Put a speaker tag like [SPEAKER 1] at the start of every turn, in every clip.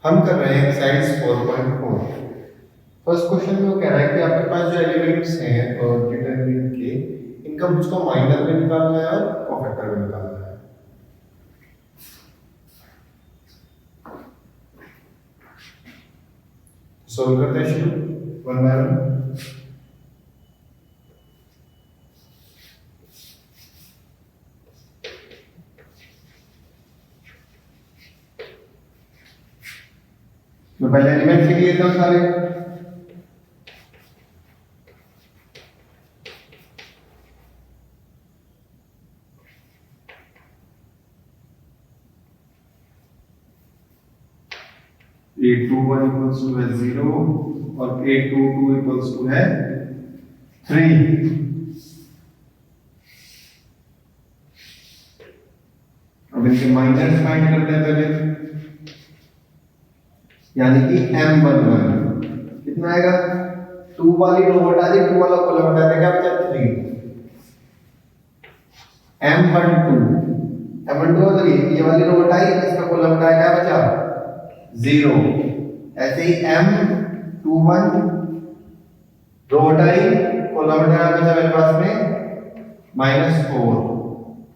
[SPEAKER 1] हम कर रहे हैं एक्सरसाइज 4.4। फर्स्ट क्वेश्चन में वो कह रहा है कि आपके पास जो एलिमेंट्स हैं डिटरमिनेंट के, इनका मुझको माइनर में निकालना है और कोफैक्टर में निकालना है। सॉल्व करते हैं शुरू वन बाय वन। तो पहले एलिमेंट लिख लिए थे सारे। A21 इक्वल्स टू है 0 और A22 इक्वल्स टू है 3। अब इनके माइनस फाइंड करते हैं पहले, यानी कि M11 कितना आएगा, 2 वाली रो हटा दी, 2 वाला कॉलम हटा देगा, बचा 3। M12 और 3, ये वाली रो हटाई, इसका कॉलम हटाया, क्या बचा 0। ऐसे ही M21 रो हटाई, कॉलम हटाया, बचा मेरे पास में -4।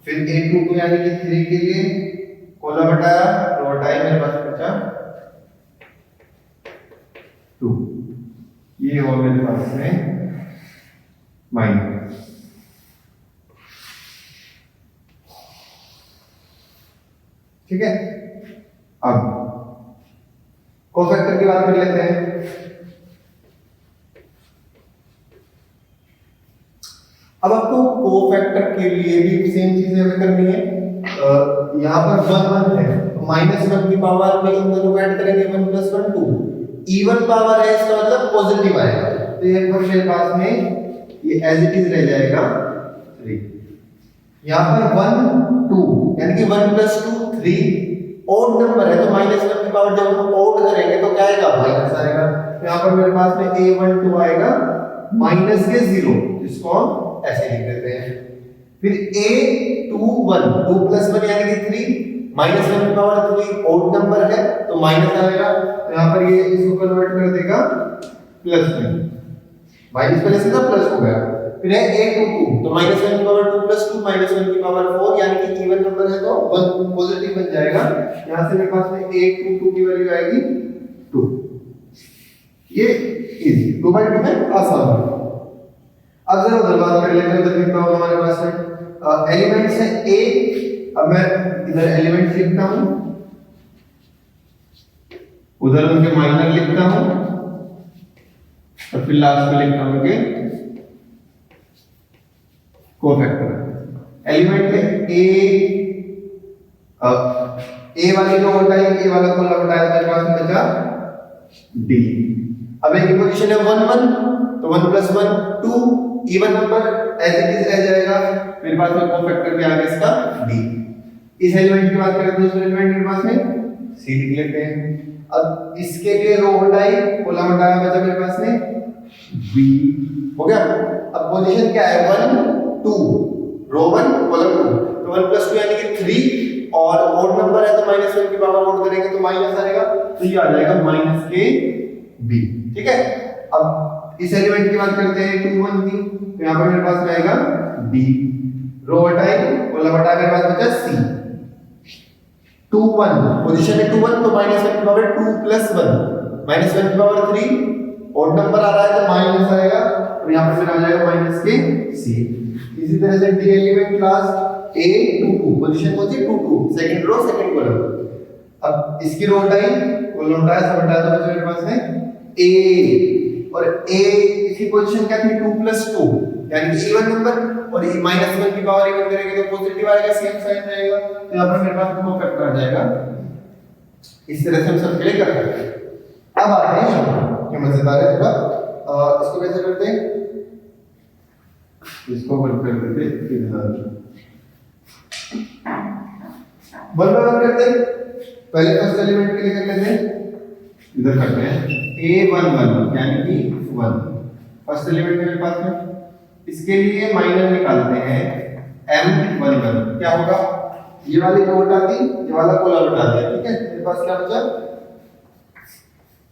[SPEAKER 1] फिर A22 यानी कि 3 के लिए कॉलम हटाया, रो हटाई, मेरे पास बचा 2। ये और मेरे पास में माइनस। ठीक है, अब कोफैक्टर की बात कर लेते हैं। अब आपको कोफैक्टर के लिए भी सेम चीजें हमें करनी है। यहाँ पर 1 है तो -1 की पावर में इन दोनों को ऐड करेंगे, 1 + 1 2। इवन पावर है, इसका मतलब पॉजिटिव आएगा, तो ये पर मेरे पास में ये एज इट इज रह जाएगा 3। यहाँ पर 1 2 यानी कि 1 + 2 3 ओड नंबर है, तो -1 की पावर जब हम ओड करेंगे तो क्या आएगा, माइनस आएगा। तो यहाँ पर मेरे पास में A12 आएगा माइनस के 0, इसको हम ऐसे लिख देते हैं। फिर A21 2 + 1 यानी कि 3, -1 की पावर 3 ओड नंबर है तो माइनस आएगा, तो यहाँ पर ये इसको कन्वर्ट कर देगा प्लस में, माइनस पहले से प्लस हो गया। फिर है A22 तो -1 की पावर 2 + 2 -1 की पावर 4 यानी कि इवन नंबर है तो 1 पॉजिटिव बन जाएगा। यहां से मेरे पास में A22 की वैल्यू आएगी 2। ये इजी 2/2 है, आसान है। अब जरा उधर बात कर लेते हैं, उधर कितना होगा हमारे पास में एलिमेंट्स है A। अब मैं इधर एलिमेंट्स लिखता हूं, उधर उनके माइनर लिखता हूं और फिर लास्ट में लिखता हूं कि कोफैक्टर। एलिमेंट है A वाली रो हटाई, A वाला कॉलम हटाया, मेरे पास बचा D। अब एक पोजीशन है 1 1 तो 1 + 1 2 even number as it is रह जाएगा, मेरे पास में कोफैक्टर भी आ गया इसका D। इस एलिमेंट की बात करें तो दूसरे एलिमेंट मेरे पास में C लिख लेते हैं। अब इसके लिए रो हटाई, कॉलम हटाया, बचा मेरे पास में B। हो गया। अब पोजीशन क्या है 1 2 रो 1 कॉलम 2, तो 1 + 2 यानी कि 3 और ओड नंबर है तो -1 की पावर ओड करेंगे तो माइनस आएगा, तो ये आ जाएगा -के B। ठीक है, अब इस एलिमेंट की बात करते हैं 2 1 की, तो यहां पर मेरे पास रहेगा D। रो हटाई, कॉलम हटाया, मेरे पास बचा C। 2 1 पोजीशन है 2 1 तो -1 की पावर 2 + 1 -1 की पावर 3 ओड नंबर आ रहा है तो माइनस आएगा, तो यहां पर फिर आ जाएगा के C। इसी तरह से D element last A22 position कौन सी 2 2 सेकंड रो सेकंड कॉलम। अब इसकी रो हटाई, कॉलम हटाया, सब हटाया, तो मेरे पास है A। और A इसकी पोजीशन क्या थी 2 + 2 यानी कि इवन नंबर, और -1 की पावर इवन करेंगे तो पॉजिटिव आएगा, सेम साइन रहेगा, तो यहां पर मेरे पास कोफैक्टर आ जाएगा। इस तरह से हम सब के लिए कर सकते हैं। अब आते हैं क्या मजेदार है थोड़ा, इसको कैसे करते हैं, इसको बंद कर देते इधर, वन बाय वन करते हैं। पहले फर्स्ट एलिमेंट के लिए कर लेते हैं, इधर करते हैं A11 यानी कि 1 फर्स्ट एलिमेंट मेरे पास में। इसके लिए माइनर निकालते हैं M11, क्या होगा, ये वाली रो हटा दी, ये वाला कॉलम हटा दिया। ठीक है, मेरे पास क्या बचा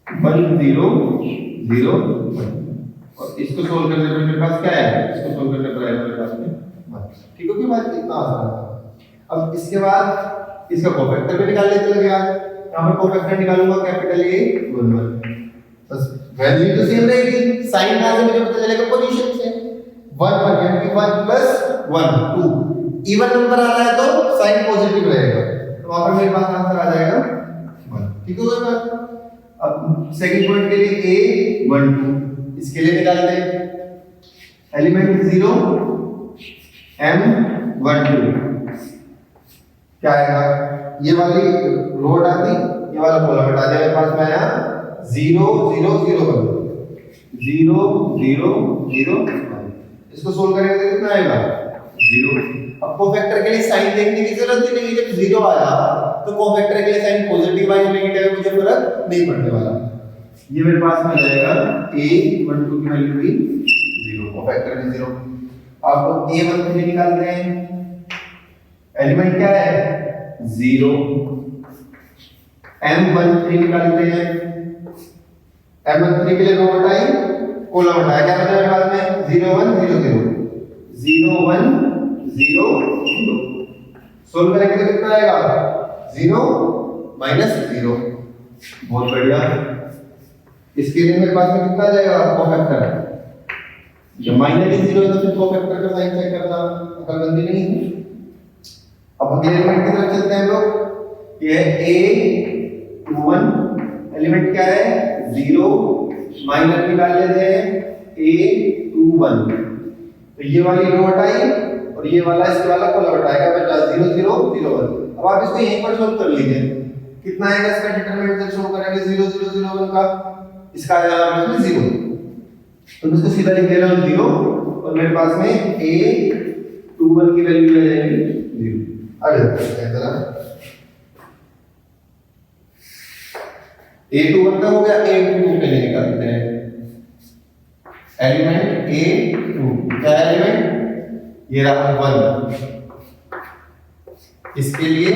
[SPEAKER 1] 1 0 0 1। और इसको सोल्व करने पर मेरे पास क्या है, इसको सोल्व करने पर आएगा मेरे पास में 1। ठीक है कि बात इतना आसान है। अब इसके बाद इसका कोफैक्टर भी निकाल लेते लगे आज। यहां पर कोफैक्टर निकालूंगा कैपिटल A 1 1, बस वैल्यू तो सेम रहेगी। साइन कहां से मुझे पता चलेगा, पोजीशन से। 1 1 यानी कि 1 + 1 2, इवन नंबर आ रहा है तो साइन पॉजिटिव रहेगा, तो वहां पर मेरे पास आंसर आ जाएगा 1। ठीक हो गया बात। अब सेकंड पॉइंट के लिए A 1 2, इसके लिए निकालते हैं एलिमेंट 0 M 1 2, क्या आएगा, ये वाली रो हटा दी, ये वाला कॉलम हटा दिया, मेरे पास में आया 0 0 0 1 0 0 0 1। इसको सोल्व करेंगे तो कितना आएगा 0। अब कोफैक्टर के लिए साइन देखने की जरूरत ही नहीं, जब 0 आया तो कोफैक्टर के लिए साइन पॉजिटिव या नेगेटिव है, मुझे फर्क नहीं पड़ने वाला। ये मेरे पास में आ जाएगा A 1 2 की वैल्यू भी 0, कोफैक्टर भी 0। अब A 1 3 निकालते हैं, एलिमेंट क्या है 0। M 1 3 निकालते हैं, M 1 3 के लिए रो हटाई, कॉलम हटाया, क्या बचा मेरे पास में 0 1 0 0 0 1 0 0। सोल्व करेंगे तो कितना आएगा 0 -0। बहुत बढ़िया। इसके लिए मेरे पास में कितना आ जाएगा कोफैक्टर, जब -0 है तो फिर कोफैक्टर का साइन चेक करना अकलमंदी नहीं है। अब अगले एलिमेंट की तरफ चलते हैं लोग। ये है A 2 1, एलिमेंट क्या है 0, माइनर निकाल लेते हैं A 2 1, तो ये वाली रो हटाई और ये वाला इसके वाला कॉलम हटाएगा, बचा 0 0 0 1। अब आप इसको यहीं पर सोल्व कर लीजिए, कितना आएगा इसका डिटरमिनेंट जब सोल्व करेंगे 0 0 0 1 का, इसका आएगा इसमें 0, तो मैं इसको सीधा लिख दे रहा हूं 0, और मेरे पास में A 2 1 की वैल्यू आ जाएगी 0। आगे देखते हैं जरा, A 2 1 का हो गया, A 2 पहले निकालते हैं। एलिमेंट A 2, क्या एलिमेंट ये रहा 1, इसके लिए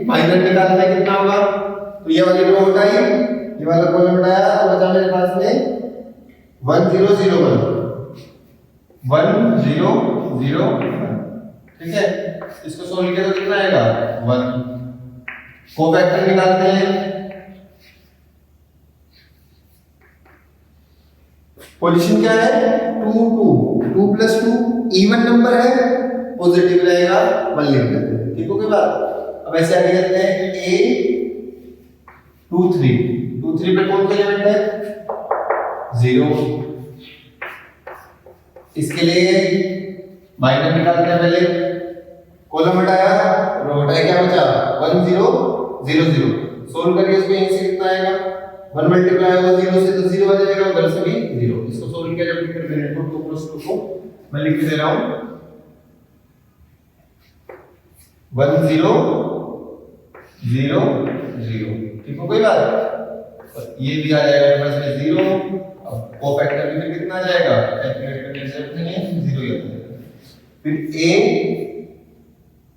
[SPEAKER 1] माइनर निकालना है, कितना होगा, तो ये वाली रो हटाई, ये वाला कॉलम हटाया, तो बचा मेरे पास में 1 0 0 1 1 0 0 1। ठीक है, इसको सोल्व किया तो कितना आएगा 1। कोफैक्टर निकालते हैं, पोजीशन क्या है 2 2 2 + 2, इवन नंबर है, पॉजिटिव रहेगा, 1 लिख देते हैं। ठीक हो गई बात। अब ऐसे आगे करते हैं A 2 3, 2 3 पे कौन सा एलिमेंट है 0, इसके लिए माइनर निकालते हैं, पहले कॉलम हटाया, रो हटाया, क्या बचा 1 0 0 0। सोल्व करिए इसको, यहीं से कितना आएगा 1 मल्टीप्लाई होगा 0 से तो 0 आ जाएगा, उधर से भी 0। इसको सोल्व किया जब डिटरमिनेंट को 2 + 2 को मैं लिख दे रहा हूं 1 0 0 0। ठीक हो गई बात। और ये भी आ जाएगा मेरे पास में 0। अब कोफैक्टर भी कितना आ जाएगा, कैलकुलेट करने की जरूरत नहीं है, 0 ही आ जाएगा। फिर A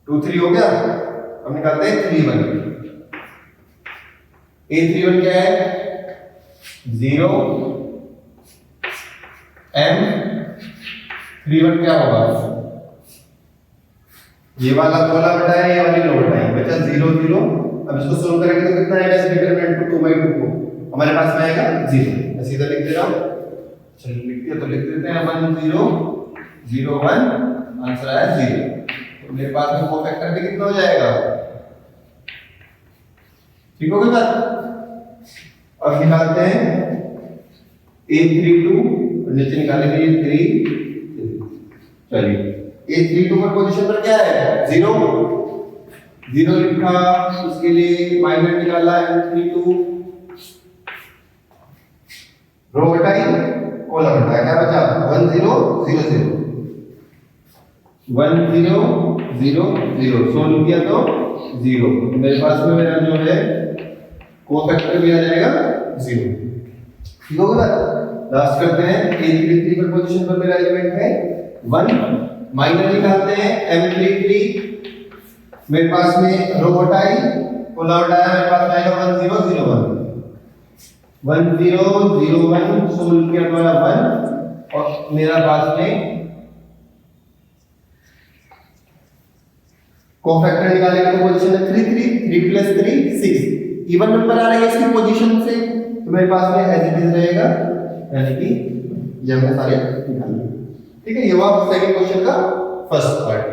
[SPEAKER 1] 2 3 हो गया, अब निकालते हैं 3 1। A 3 1 क्या है 0, M 3 1 क्या होगा, ये वाला कॉलम हटाया, ये वाली रो हटाई, बचा 0 0। अब इसको सोल्व करेंगे तो कितना आएगा, इस डिटरमिनेंट को 2/2 को हमारे पास में आएगा 0। मैं सीधा लिख दे रहा हूं, चलिए लिख दिया तो लिख देते हैं 1 0 0 1, आंसर आया 0। तो मेरे पास में कोफैक्टर भी कितना हो जाएगा, ठीक हो गई बात। अब निकालते हैं A 3 2, नीचे निकालेंगे 3 चलिए A 3 2 पर पोजीशन पर क्या है 0 0 लिखा, उसके लिए माइनर निकाला है 3 2, रो हटाई, कॉलम हटाया, क्या बचा 1 0 0 0 1 0 0 0। सोल्व किया तो 0, मेरे पास में मेरा जो है कोफैक्टर भी आ जाएगा 0। ठीक हो गया। लास्ट करते हैं A 3 3 पर पोजीशन पर मेरा एलिमेंट है 1, माइनर निकालते हैं M 3 3, मेरे पास में रो हटाई, कॉलम हटाया, मेरे पास आएगा 1 0 0 1। 1 0 0 1 सोल्व किया तो आया 1 और मेरा पास में कोफैक्टर निकालेंगे तो पोजीशन है 3 3 3 प्लस 3 6 इवन नंबर आ रहा है इसकी पोजीशन से तो मेरे पास में एज इट इज रहेगा यानी कि ये हमने सारे निकाल लिए। ठीक है, ये हुआ सेकंड क्वेश्चन का फर्स्ट पार्ट।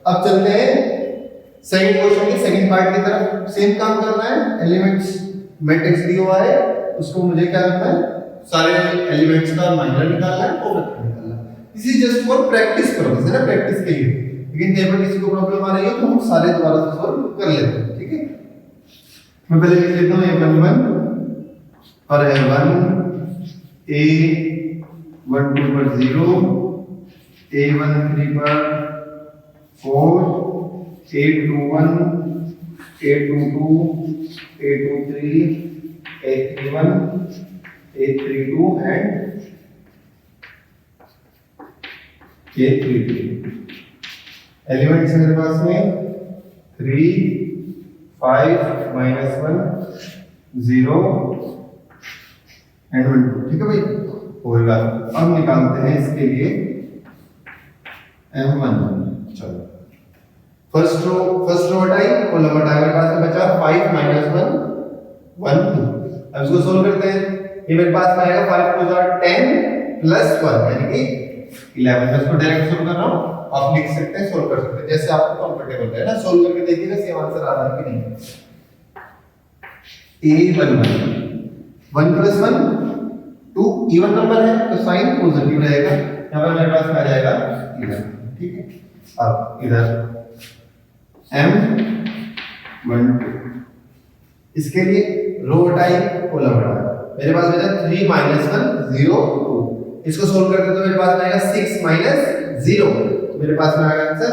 [SPEAKER 1] अब चलते हैं सेकंड क्वेश्चन के सेकंड पार्ट की तरफ। सेम काम करना है, एलिमेंट्स मैट्रिक्स दिया हुआ है उसको मुझे क्या करना है, सारे एलिमेंट्स का माइनर निकालना है, कोफैक्टर निकालना है। This is just for practice purpose है ना, प्रैक्टिस के लिए। लेकिन कहीं पर किसी को प्रॉब्लम आ रही है तो हम सारे दोबारा से सॉल्व कर लेते हैं। ठीक है, मैं पहले लिख लेता हूं a11 पर a1 a12 पर 0 a13 पर 4 a21 a22 a23 a31 a32 and a33 elements मेरे पास में 3 5 -1 0 एंड 1 2। ठीक है भाई, होगा। अब निकालते हैं इसके लिए m1। चलो फर्स्ट रो हटाई, कॉलम हटाया, मेरे पास में बचा 5 -1 1 2। अब इसको सोल्व करते हैं। ये मेरे पास में आएगा 5 * 10 + 1 यानी कि 11। मैं इसको डायरेक्ट सोल्व कर रहा हूं, आप लिख सकते हैं, सोल्व कर सकते हैं जैसे आपको कंफर्टेबल है ना। सोल्व करके देखिएगा सेम आंसर आ रहा है कि नहीं। a11 1 + 1 2 इवन नंबर है तो साइन पॉजिटिव रहेगा, यहां पर मेरे पास में आ जाएगा 11। ठीक है, अब इधर m1 2 इसके लिए रो हटाई, कॉलम हटाया, मेरे पास बचा 3 - 1 0 2। इसको सोल्व करते तो मेरे पास में आएगा 6 - 0, मेरे पास में आएगा आंसर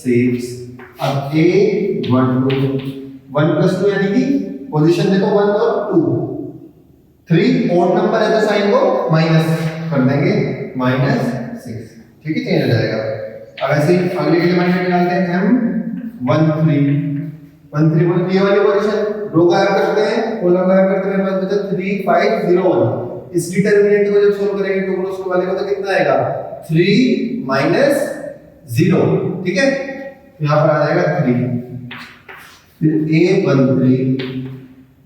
[SPEAKER 1] 6। अब a12 1 + 2 यानी कि पोजीशन देखो 1 और 2 3 ओड नंबर है तो साइन को माइनस कर देंगे -6। ठीक है, चेंज हो जाएगा। अब ऐसे ही अगले के लिए माइनस निकालते हैं m13 ये वाली पोजीशन रो गायब करते हैं, कॉलम गायब करते हैं, मेरे पास बचा 3 5 0 1। इस डिटरमिनेंट को जब सोल्व करेंगे टू क्रॉस टू वाले को तो कितना आएगा 3 - 0। ठीक है, यहां पर आ जाएगा 3। फिर a13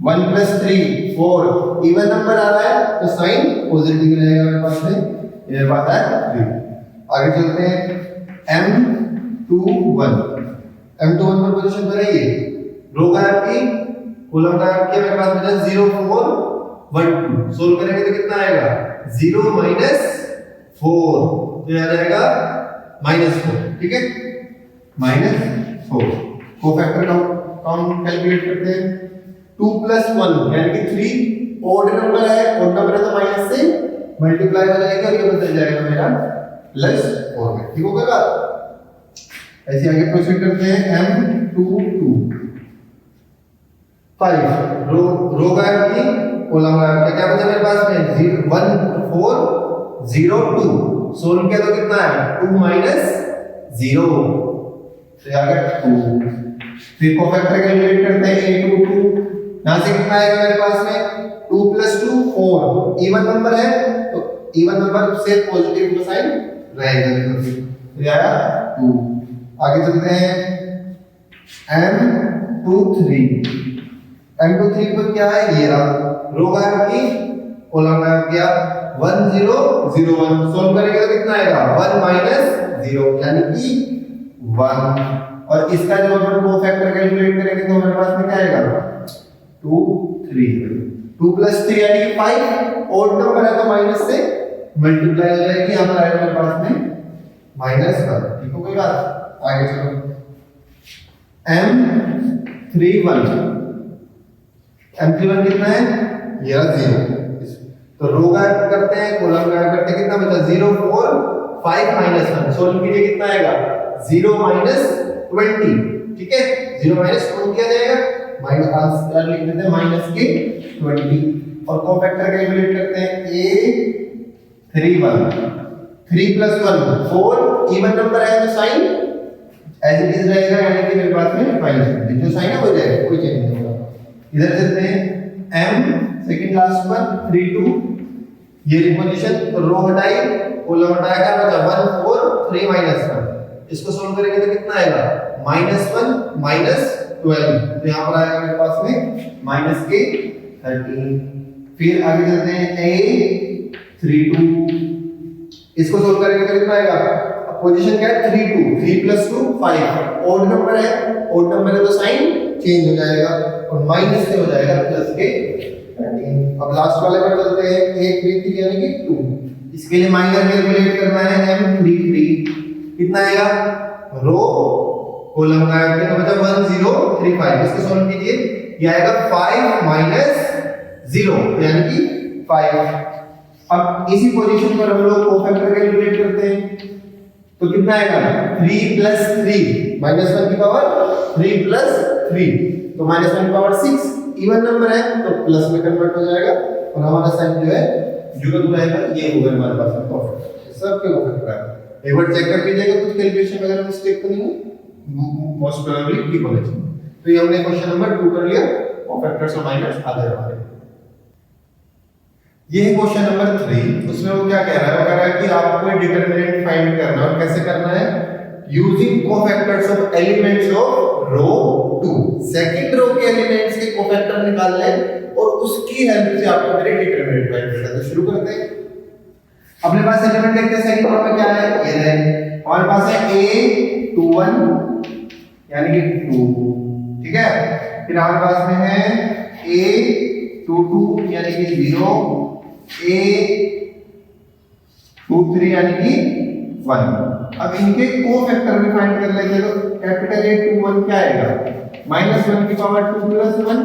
[SPEAKER 1] 1 + 3 4 इवन नंबर आ रहा है तो साइन पॉजिटिव रहेगा मेरे पास में, ये बात है 3। आगे चलते हैं m21 पर पोजीशन पर है ये रो गायब की, कॉलम गायब किया, मेरे पास बचा 0 4 1 2। सोल्व करेंगे तो कितना आएगा 0 - 4 तो आ जाएगा -4। ठीक है, -4 कोफैक्टर काउंट कैलकुलेट करते हैं। 2 + 1 यानी कि 3 ओड नंबर है, ओड नंबर है तो माइनस से मल्टीप्लाई हो जाएगा और ये बदल जाएगा मेरा +4 में। ठीक हो गया। ऐसे आगे प्रोसीड करते हैं m22 5 रो गायब की, कॉलम गायब किया, क्या बचा मेरे पास में 1 4 0 2। सोल्व किया तो कितना है 2 - 0 तो आ गया 2। फिर कोफैक्टर कैलकुलेट करते हैं a22 यहां से कितना आएगा मेरे पास में 2 + 2 4 इवन नंबर है तो इवन नंबर से पॉजिटिव का साइन रहेगा, तो आया 2। आगे चलते हैं m23 पर क्या है ये रहा रो गायब की, कॉलम गायब किया 1 0 0 1। सोल्व करेंगे तो कितना आएगा 1 - 0 यानी कि 1। और इसका जब अपन कोफैक्टर कैलकुलेट करेंगे तो हमारे पास में क्या आएगा 2 3 2 + 3 यानी कि 5 ओड नंबर है तो माइनस से मल्टीप्लाई हो जाएगी, यहां पर आएगा मेरे पास में -1। ठीक हो गई बात। आगे चलो m31 कितना है ये 0। तो रो गायब करते हैं, कॉलम गायब करते हैं, कितना बचा 0 4 5 -1। सोल्व कीजिए कितना आएगा 0 - 20। ठीक है, 0 - 20 आ जाएगा, माइनस आंसर लिख देते हैं -20। और कोफैक्टर कैलकुलेट करते हैं a31 3 + 1 4 इवन नंबर है तो साइन एज इट इज रहेगा यानी कि मेरे पास में -20 जो साइन है हो जाएगा, कोई चेंज नहीं होगा। इधर चलते हैं m सेकंड लास्ट वन 3 2 ये रिपोजिशन रो हटाई कॉलम हटाया क्या बचा 1 4 3 -1 इसको सोल्व करेंगे तो कितना आएगा -1 -12 तो यहां पर आएगा मेरे पास में -k 13 फिर आगे चलते हैं a 3 2 इसको सोल्व करेंगे तो कितना आएगा पोजीशन क्या है 3 2 3 + 2 5 ओड नंबर है तो साइन चेंज हो जाएगा और माइनस से हो जाएगा प्लस के 13 अब लास्ट वाले पर चलते हैं 1 3 3 यानी कि 2 इसके लिए माइनर कैलकुलेट करना है m 3 3 कितना आएगा रो कॉलम का कितना बचा 1035 इसको सॉल्व कीजिए ये आएगा 5 - 0 यानी कि 5 अब इसी पोजीशन पर हम लोग कोफैक्टर कैलकुलेट करते हैं तो कितना आएगा 3 + 3 -1 की पावर 3 + 3 तो -1 की पावर 6 इवन नंबर है तो प्लस में कन्वर्ट हो जाएगा और हमारा साइन जो है जुगत हो जाएगा ये होगा हमारे पास में कोफैक्टर सब के कोफैक्टर है एक बार चेक कर लीजिएगा कुछ कैलकुलेशन वगैरह मिस्टेक तो नहीं है मोस्ट प्रोबेबली ठीक होना चाहिए तो ये हमने क्वेश्चन नंबर 2 कर लिया कोफैक्टर्स और माइनस आ गए हमारे ये है क्वेश्चन नंबर 3 उसमें वो क्या कह रहा है वो कह रहा है कि आपको डिटरमिनेंट फाइंड करना है और कैसे करना है using cofactors of elements of row 2 second row के एलिमेंट्स के कोफैक्टर निकाल लें और उसकी हेल्प से आपको मेरे डिटरमिनेंट फाइंड करना है तो शुरू करते हैं अपने पास एलिमेंट देखते हैं सेकंड रो में क्या है ये है हमारे पास है a21 यानी कि 2 ठीक है फिर हमारे पास में है a22 यानी कि 0 a23 यानी कि 1 अब इनके कोफैक्टर भी फाइंड कर लेते हैं तो कैपिटल A21 क्या आएगा -1 की पावर 2 + 1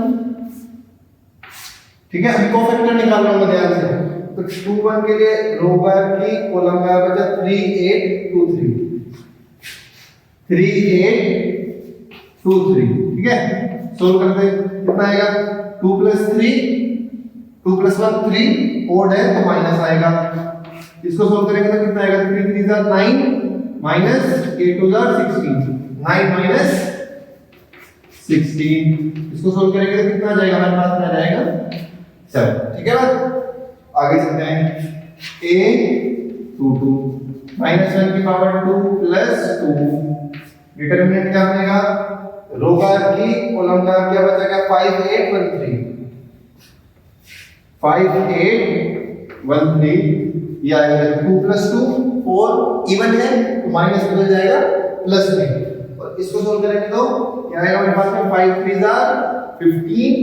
[SPEAKER 1] ठीक है अभी कोफैक्टर निकाल रहा हूं ध्यान से तो 21 के लिए रो बार की कॉलम का बचा 3823 3823 ठीक है सोल्व करते हैं कितना आएगा 2 + 3 2 + 1 3 ओड है तो माइनस आएगा इसको सोल्व करेंगे तो कितना आएगा 3 3 9 -8 2 16 9 - 16 इसको सोल्व करेंगे तो कितना आ जाएगा हमारे पास में आ जाएगा 7 ठीक है बात आगे चलते हैं a22 -1 की पावर 2 + 2 डिटरमिनेंट क्या बनेगा रो बार की कॉलम का क्या बचेगा 5813 5813 ये आएगा 2 + 2 4 इवन है तो माइनस बदल जाएगा प्लस में और इसको सोल्व करेंगे तो क्या आएगा हमारे पास में 5 3 15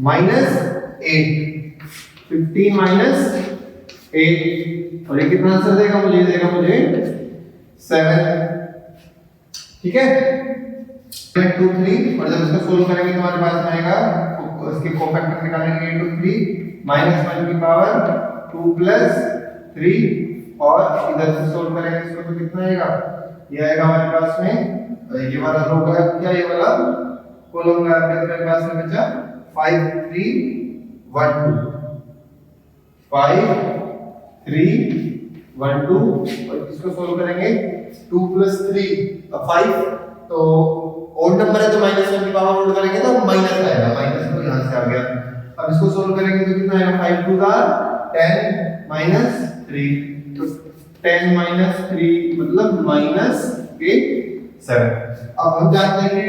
[SPEAKER 1] -8 15 -8 और ये कितना आंसर देगा मुझे 7 ठीक है 2 3 और जब इसको सोल्व करेंगे तो हमारे पास में आएगा इसके कोफैक्टर निकालेंगे 2 3 -1 की पावर 2 + 3 और इधर से सोल्व करेंगे इसको तो कितना आएगा ये आएगा हमारे पास में ये वाला रो का क्या ये वाला कॉलम का मेरे पास में बचा 5 3 1 2 5 3 1 2 और इसको सोल्व करेंगे 2 + 3 5 तो ओड नंबर है तो -1 की पावर ओड करेंगे तो माइनस आएगा माइनस तो यहां से आ गया अब इसको सोल्व करेंगे तो कितना आएगा 5 2 10 -3 तो 10 - 3 मतलब -7 अब हम जानते हैं कि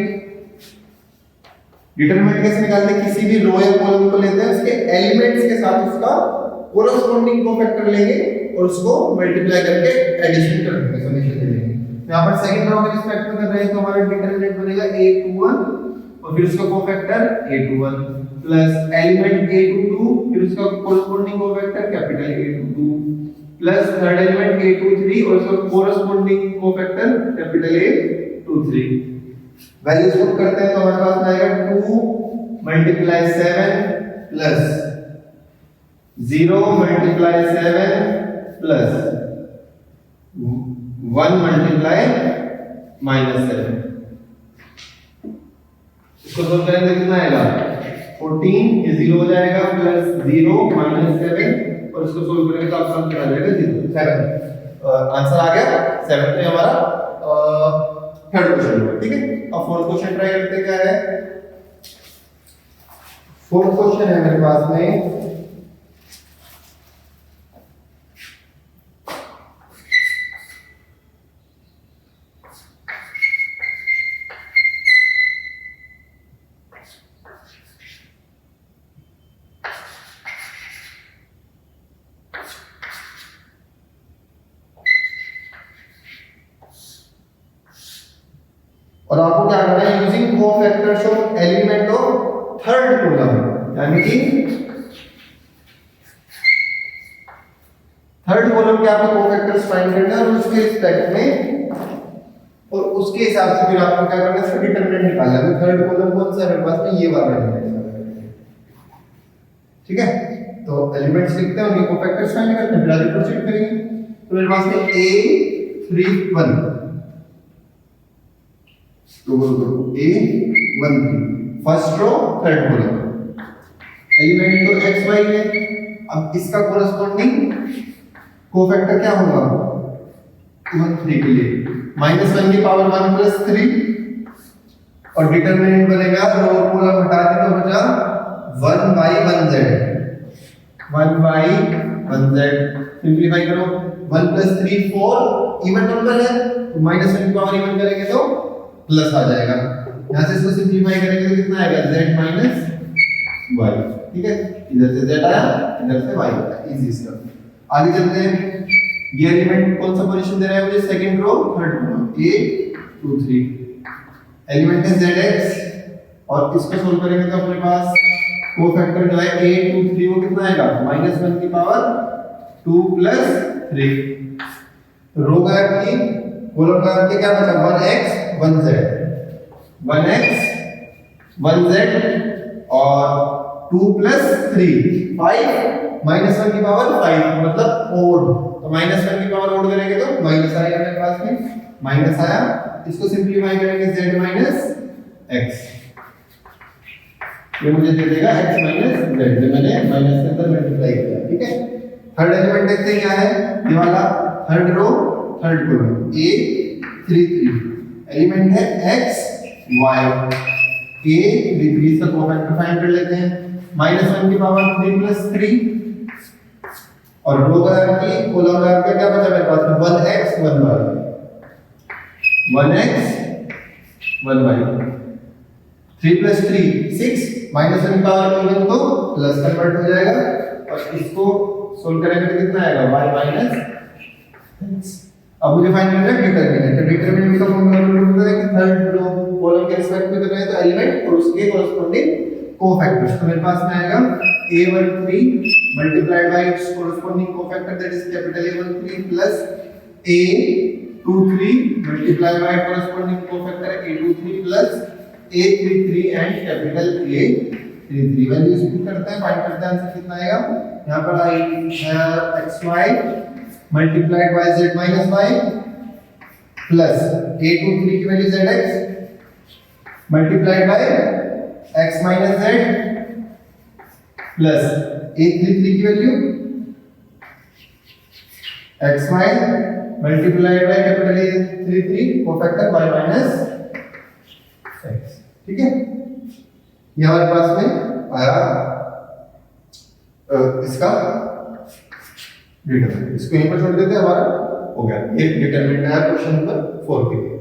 [SPEAKER 1] डिटरमिनेंट कैसे निकालते हैं किसी भी रो या कॉलम को लेते हैं उसके एलिमेंट्स के साथ उसका कोरोस्पोंडिंग कोफैक्टर लेंगे और उसको मल्टीप्लाई करके एडिशन कर देंगे सॉल्यूशन दे देंगे यहां पर सेकंड रो के रिस्पेक्ट में कर रहे हैं तो हमारा डिटरमिनेंट बनेगा a21 और फिर उसका cofactor a21 plus element a22 फिर उसका corresponding cofactor capital A22 plus third element a23 और उसका corresponding cofactor capital A23 values put करते हैं तो हमारे पास आएगा 2 × 7 प्लस 0 × 7 प्लस 1 × -7 इसको सोल्व करेंगे कितना आएगा 14 ये 0 हो जाएगा प्लस 0 -7 और इसको सोल्व करेंगे तो आपका आंसर आ जाएगा 7 आंसर आ गया 7 तो हमारा थर्ड क्वेश्चन हुआ ठीक है अब फोर्थ क्वेश्चन ट्राई करते हैं क्या है फोर्थ क्वेश्चन है मेरे पास में, और आपको क्या करना है, using cofactors of element of third column, यानी कि थर्ड कॉलम के आपको कोफैक्टर्स फाइंड करना है और उसके रिस्पेक्ट में, और उसके हिसाब से फिर आपको क्या करना है, इसका डिटरमिनेंट निकालना है। थर्ड कॉलम कौन सा है मेरे पास में, ये वाला एलिमेंट, ठीक है। तो एलिमेंट्स लिखते हैं, उनके कोफैक्टर्स फाइंड करते हैं, फिर आगे प्रोसीड करेंगे। तो मेरे पास में A31 A13 first row third column, element तो x y है। अब इसका कोरस्पॉन्डिंग कोफैक्टर क्या होगा 1 3 के लिए, -1 की पावर 1 + 3, और डिटरमिनेंट बनेगा रो और कॉलम हटा के तो बचा 1/1z, 1/1z। सिंपलीफाई करो, 1 + 3 4, इवन नंबर है तो -1 की पावर इवन करेंगे तो प्लस आ जाएगा। यहां से इसको सिंपलीफाई करेंगे तो कितना आएगा, z - y, ठीक है। इधर से z आया, इधर से y आया, इजी स्टफ। आगे चलते हैं, ये एलिमेंट कौन सा पोजीशन दे रहा है मुझे, second row third column, A23 element है zx, और इसको सोल्व करेंगे तो अपने पास कोफैक्टर जो है A23 वो कितना आएगा, -1 की पावर 2 + 3, रो गायब की, कॉलम गायब के, क्या बचा 1x 1z, 1x 1z और 2 + 3 5, -1 की पावर 5 मतलब ओड, तो -1 की पावर ओड करेंगे तो माइनस आएगा मेरे पास में, माइनस आया। इसको सिंपलीफाई करेंगे z - x, ये मुझे दे देगा x - z, जो मैंने माइनस के अंदर मल्टीप्लाई किया, ठीक है। थर्ड एलिमेंट देखते हैं क्या है, ये वाला third row third column A33 element है x y, A33 का कोफैक्टर फाइंड कर लेते हैं, -1 की पावर 3 + 3, और रो की कॉलम का क्या बचा मेरे पास में, 1x 1y, 1x 1y, 3 + 3 6, -1 की पावर इवन तो प्लस कन्वर्ट हो जाएगा, और इसको सोल्व करेंगे तो कितना आएगा, y - x। अब मुझे फाइंड करना है डिटरमिनेंट, तो डिटरमिनेंट का फॉर्मूला होता है कि थर्ड रो कॉलम के रिस्पेक्ट में कर रहे हैं तो एलिमेंट और उसके कोरस्पॉन्डिंग कोफैक्टर्स, तो मेरे पास में आएगा A13 multiplied by it's corresponding cofactor, that is capital A13 plus A23 multiplied by corresponding cofactor A23 plus A33 and capital A33। Values put करते हैं, फाइंड करते हैं, आंसर कितना आएगा, यहां पर आई xy multiplied by z - y plus A23 की value zx multiplied by x - z plus A33 की value xy multiplied by capital A33 cofactor y - x, ठीक है। ये हमारे पास में आया इसका डिटरमिनेंट, इसको यहीं पर छोड़ देते हैं, हमारा हो गया, ये डिटरमिनेंट है क्वेश्चन नंबर 4 के लिए।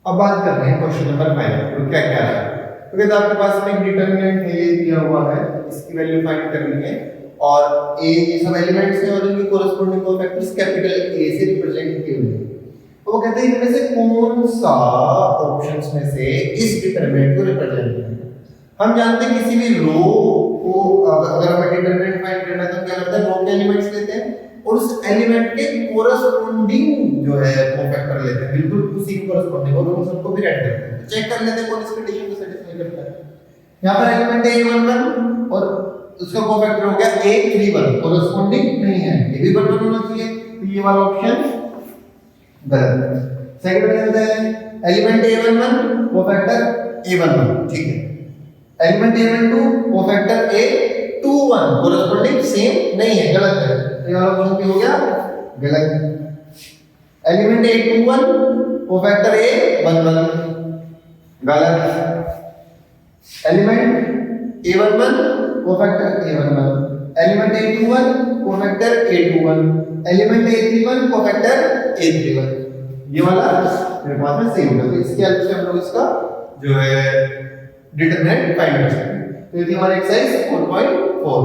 [SPEAKER 1] अब बात करते हैं क्वेश्चन नंबर 5 तो क्या क्या है। तो कहते हैं आपके पास में एक डिटरमिनेंट है, ये दिया हुआ है, इसकी वैल्यू फाइंड करनी है और ये सब एलिमेंट्स हैं और इनके कोरिस्पोंडिंग कोफैक्टर्स कैपिटल ए से रिप्रेजेंट किए हुए हैं। तो वो कहते हैं इनमें से कौन सा ऑप्शंस में से इस डिटरमिनेंट को रिप्रेजेंट करेगा। हम जानते हैं किसी भी रो को अगर हमें डिटरमिनेंट फाइंड करना है तो क्या करते हैं, रो के एलिमेंट्स लेते हैं और उस एलिमेंट के कोरिस्पोंडिंग जो है कोफैक्टर लेते हैं, बिल्कुल उसी के कोरिस्पोंडिंग, और उन सबको भी ऐड करते हैं। चेक कर लेते हैं कौन इस कंडीशन को सेटिस्फाई करता है। यहां पर एलिमेंट है A11 और उसका कोफैक्टर हो गया A31, कोरिस्पोंडिंग नहीं है, ये भी बटन होना चाहिए, तो ये वाला ऑप्शन गलत है। सेकंड में चलते हैं, एलिमेंट A11 कोफैक्टर A11, ठीक है। Element A12 cofactor A21, कोरिस्पोंडिंग same नहीं है, गलत है, ये वाला ऑप्शन भी हो गया गलत। एलिमेंट A21 कोफैक्टर A11, गलत। Element A11 cofactor A11, element A21 cofactor A21, element A31 cofactor A31, ये वाला मेरे पास में सेम है। तो इसके हेल्प से हम लोग इसका जो है डिटरमिनेंट फाइंड कर सकते हैं। तो ये थी हमारी एक्सरसाइज 4.4।